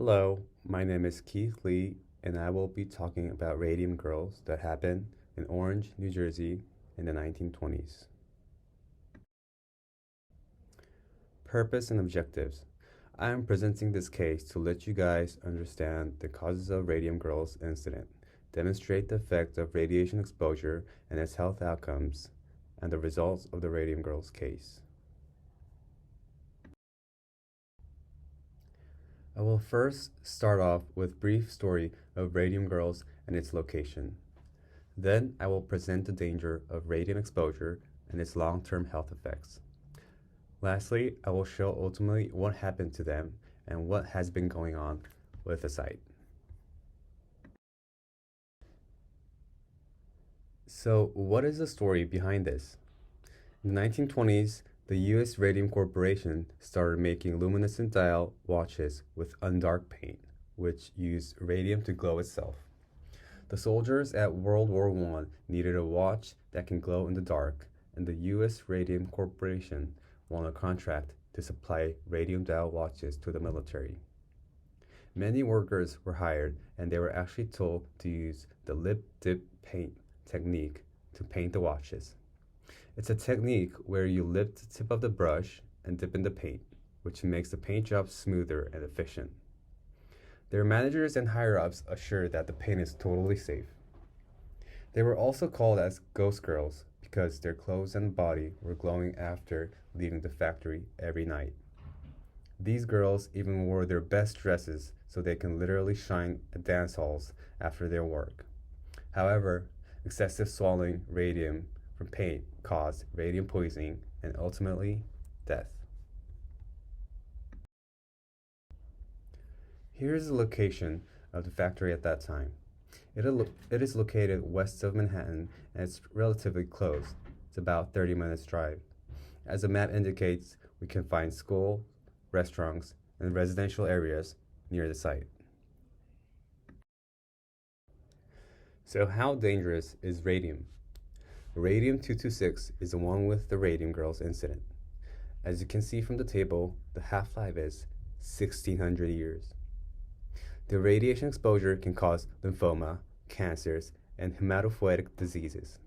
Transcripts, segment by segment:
Hello, my name is Keith Lee, and I will be talking about Radium Girls that happened in Orange, New Jersey in the 1920s. Purpose and objectives. I am presenting this case to let you guys understand the causes of Radium Girls incident, demonstrate the effect of radiation exposure and its health outcomes, and the results of the Radium Girls case. I will first start off with a brief story of Radium Girls and its location. Then I will present the danger of radium exposure and its long-term health effects. Lastly, I will show ultimately what happened to them and what has been going on with the site. So, what is the story behind this? In the 1920s, the US Radium Corporation started making luminescent dial watches with undark paint, which used radium to glow itself. The soldiers at World War I needed a watch that can glow in the dark, and the US Radium Corporation won a contract to supply radium dial watches to the military. Many workers were hired, and they were actually told to use the lip dip paint technique to paint the watches. It's a technique where you lift the tip of the brush and dip in the paint, which makes the paint job smoother and efficient. Their managers and higher-ups assured that the paint is totally safe. They were also called as ghost girls because their clothes and body were glowing after leaving the factory every night. These girls even wore their best dresses so they can literally shine at dance halls after their work. However, excessive swallowing radium from paint caused radium poisoning and ultimately death. Here is the location of the factory at that time. It is located west of Manhattan and it's relatively close. It's about 30 minutes drive. As the map indicates, we can find school, restaurants, and residential areas near the site. So how dangerous is radium? Radium-226 is the one with the Radium Girls incident. As you can see from the table, the half-life is 1600 years. The radiation exposure can cause lymphoma, cancers, and hematopoietic diseases.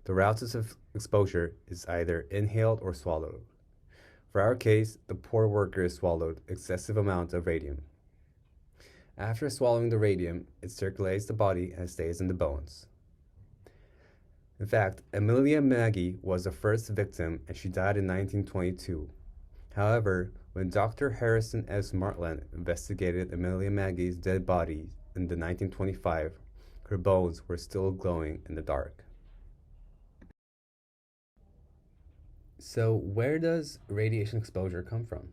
The routes of exposure is either inhaled or swallowed. For our case, the poor worker swallowed excessive amounts of radium. After swallowing the radium, it circulates the body and stays in the bones. In fact, Amelia Maggie was the first victim and she died in 1922. However, when Dr. Harrison S. Martland investigated Amelia Maggie's dead body in the 1925, her bones were still glowing in the dark. So where does radiation exposure come from?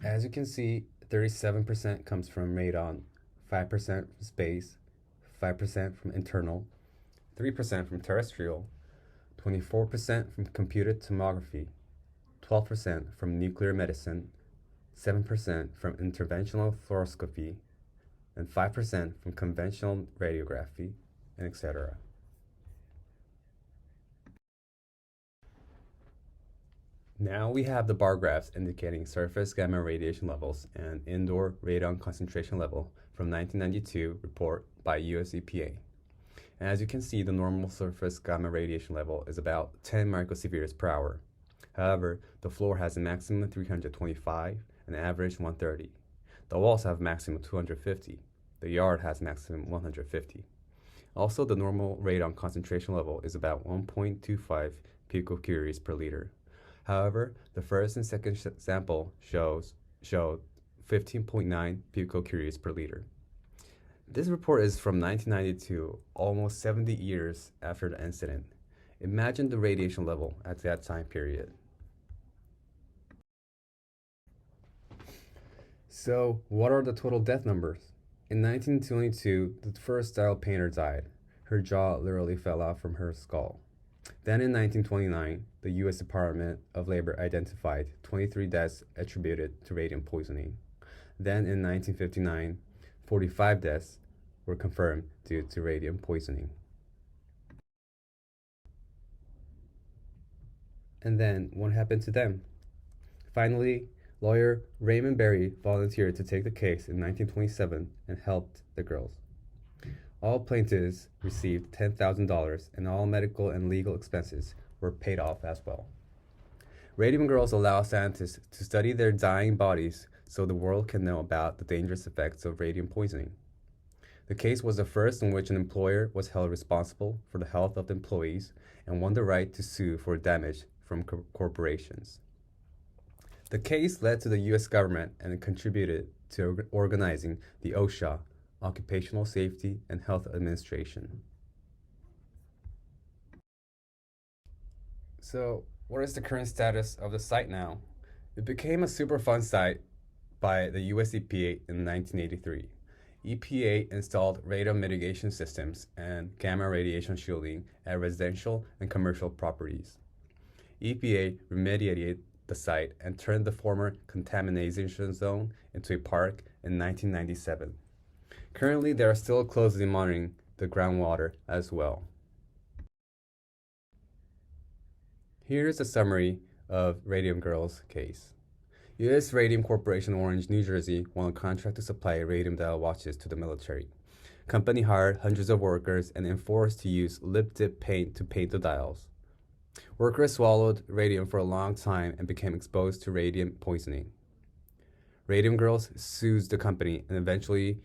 As you can see, 37% comes from radon, 5% from space, 5% from internal, 3% from terrestrial, 24% from computed tomography, 12% from nuclear medicine, 7% from interventional fluoroscopy, and 5% from conventional radiography, and etc. Now we have the bar graphs indicating surface gamma radiation levels and indoor radon concentration level from 1992 report by US EPA. And as you can see, the normal surface gamma radiation level is about 10 microsieverts per hour. However, the floor has a maximum 325 and average 130. The walls have maximum 250. The yard has maximum 150. Also, the normal radon concentration level is about 1.25 picocuries per liter. However, the first and second sample showed 15.9 picocuries per liter. This report is from 1992, almost 70 years after the incident. Imagine the radiation level at that time period. So, what are the total death numbers? In 1922, the first dial painter died. Her jaw literally fell off from her skull. Then in 1929, the U.S. Department of Labor identified 23 deaths attributed to radium poisoning. Then in 1959, 45 deaths were confirmed due to radium poisoning. And then what happened to them? Finally, Lawyer Raymond Berry volunteered to take the case in 1927 and helped the girls. All plaintiffs received $10,000 and all medical and legal expenses were paid off as well. Radium Girls allow scientists to study their dying bodies so the world can know about the dangerous effects of radium poisoning. The case was the first in which an employer was held responsible for the health of the employees and won the right to sue for damage from corporations. The case led to the U.S. government and contributed to organizing the OSHA, Occupational Safety and Health Administration. So, what is the current status of the site now? It became a Superfund site by the US EPA in 1983. EPA installed radiation mitigation systems and gamma radiation shielding at residential and commercial properties. EPA remediated the site and turned the former contamination zone into a park in 1997. Currently, they are still closely monitoring the groundwater as well. Here's a summary of Radium Girls case. U.S. Radium Corporation Orange, New Jersey won a contract to supply radium dial watches to the military. Company hired hundreds of workers and enforced to use lip-dip paint to paint the dials. Workers swallowed radium for a long time and became exposed to radium poisoning. Radium Girls sued the company and eventually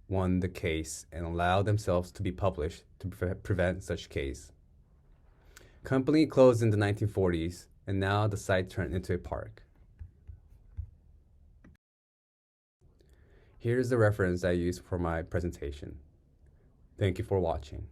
won the case and allowed themselves to be published to prevent such case. Company closed in the 1940s, and now the site turned into a park. Here's the reference I used for my presentation. Thank you for watching.